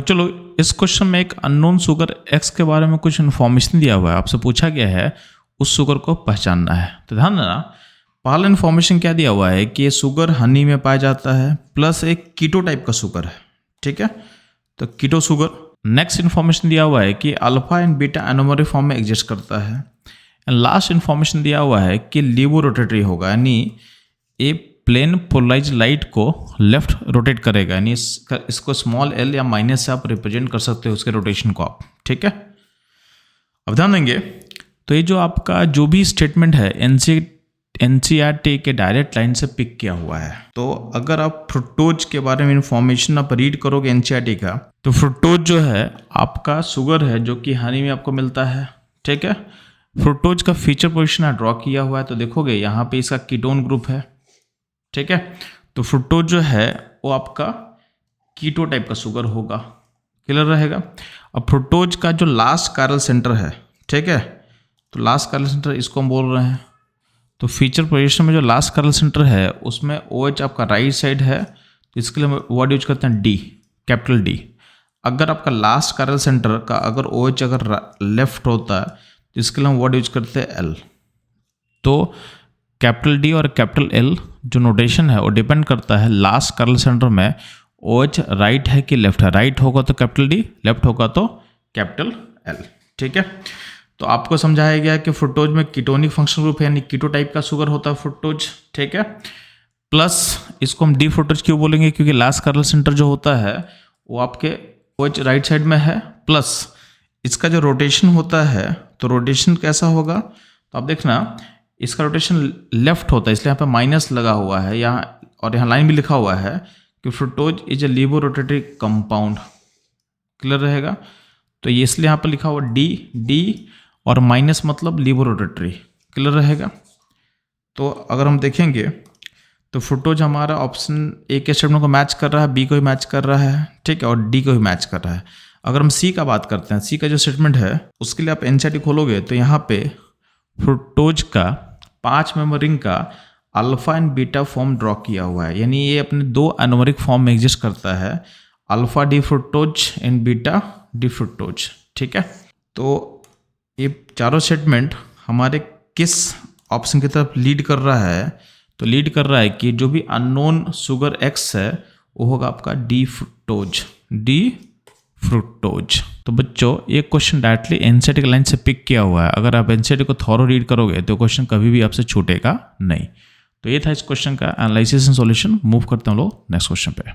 चलो इस क्वेश्चन में एक अननोन शुगर एक्स के बारे में कुछ इन्फॉर्मेशन दिया हुआ है, आपसे पूछा गया है उस शुगर को पहचानना है। तो ध्यान देना, पहला इन्फॉर्मेशन क्या दिया हुआ है कि ये शुगर हनी में पाया जाता है प्लस एक कीटो टाइप का शुगर है, ठीक है, तो कीटो शुगर। नेक्स्ट इन्फॉर्मेशन दिया हुआ है कि alpha and beta anomeric form में एग्जिस्ट करता है। एंड लास्ट इन्फॉर्मेशन दिया हुआ है कि लीवो रोटेटरी होगा, यानी ए प्लेन पोलराइज लाइट को लेफ्ट रोटेट करेगा, यानी इसको स्मॉल एल या माइनस से आप रिप्रेजेंट कर सकते हो उसके रोटेशन को आप, ठीक है। अब ध्यान देंगे तो ये जो आपका जो भी स्टेटमेंट है एनसीईआरटी के डायरेक्ट लाइन से पिक किया हुआ है। तो अगर आप फ्रुक्टोज के बारे में इंफॉर्मेशन आप रीड करोगे एनसीईआरटी का, तो फ्रुक्टोज जो है आपका शुगर है जो कि हनी में आपको मिलता है, ठीक है। फ्रुक्टोज का फीचर पोजीशन ड्रॉ किया हुआ है, तो देखोगे यहाँ पे इसका कीटोन ग्रुप है, ठीक है। तो फ्रुक्टोज जो है वो आपका कीटो टाइप का शुगर होगा, क्लियर रहेगा। अब फ्रुक्टोज का जो लास्ट कायरल सेंटर है, ठीक है, तो लास्ट कायरल सेंटर इसको हम बोल रहे हैं। तो फीचर पोजीशन में जो लास्ट कायरल सेंटर है उसमें OH आपका राइट साइड है, तो इसके लिए हम वर्ड यूज करते हैं डी, कैपिटल डी। अगर आपका लास्ट कायरल सेंटर का अगर OH अगर लेफ्ट होता है तो इसके लिए हम वर्ड यूज करते हैं एल। तो कैपिटल डी और कैपिटल एल जो नोटेशन है वो डिपेंड करता है लास्ट कायरल सेंटर में OH राइट है कि लेफ्ट है। राइट होगा तो कैपिटल डी, लेफ्ट होगा तो कैपिटल एल, ठीक है। तो आपको समझाया गया कि फ्रुक्टोज में कीटोनिक फंक्शनल ग्रुप है, यानी कीटो टाइप का शुगर होता है फ्रुक्टोज, ठीक है। प्लस इसको हम डी फ्रुक्टोज क्यों बोलेंगे, क्योंकि लास्ट कायरल सेंटर जो होता है वो आपके OH राइट साइड में है, प्लस इसका जो रोटेशन होता है तो रोटेशन कैसा होगा, तो आप देखना इसका रोटेशन लेफ्ट होता है, इसलिए यहाँ पे माइनस लगा हुआ है यहाँ, और यहाँ लाइन भी लिखा हुआ है कि fructose is a laevo rotatory compound, clear रहेगा। तो ये इसलिए यहाँ पर लिखा हुआ डी और माइनस मतलब लीवो रोटेटरी, क्लियर रहेगा। तो अगर हम देखेंगे तो फ्रुक्टोज हमारा ऑप्शन ए के स्टेटमेंट को मैच कर रहा है, बी को भी मैच कर रहा है, ठीक है, और डी को भी मैच कर रहा है। अगर हम सी का बात करते हैं, सी का जो स्टेटमेंट है उसके लिए आप एनसीईआरटी खोलोगे तो यहाँ पे फ्रुक्टोज का 5 मेंबर रिंग का alpha and beta form draw किया हुआ है, यानी ये अपने 2 एनोमरिक फॉर्म में एग्जिस्ट करता है, alpha D fructose and beta D fructose, ठीक है। तो ये चारों स्टेटमेंट हमारे किस ऑप्शन की तरफ लीड कर रहा है, तो लीड कर रहा है कि जो भी अननोन शुगर एक्स है वो होगा आपका डी फ्रुक्टोज। तो बच्चों ये क्वेश्चन डायरेक्टली एनसीईआरटी की लाइन से पिक किया हुआ है, अगर आप एनसीईआरटी को थॉरो रीड करोगे तो क्वेश्चन कभी भी आपसे छूटेगा नहीं। तो ये था इस क्वेश्चन का एनालिसिस एंड सॉल्यूशन। मूव करते हैं लोग नेक्स्ट क्वेश्चन पे।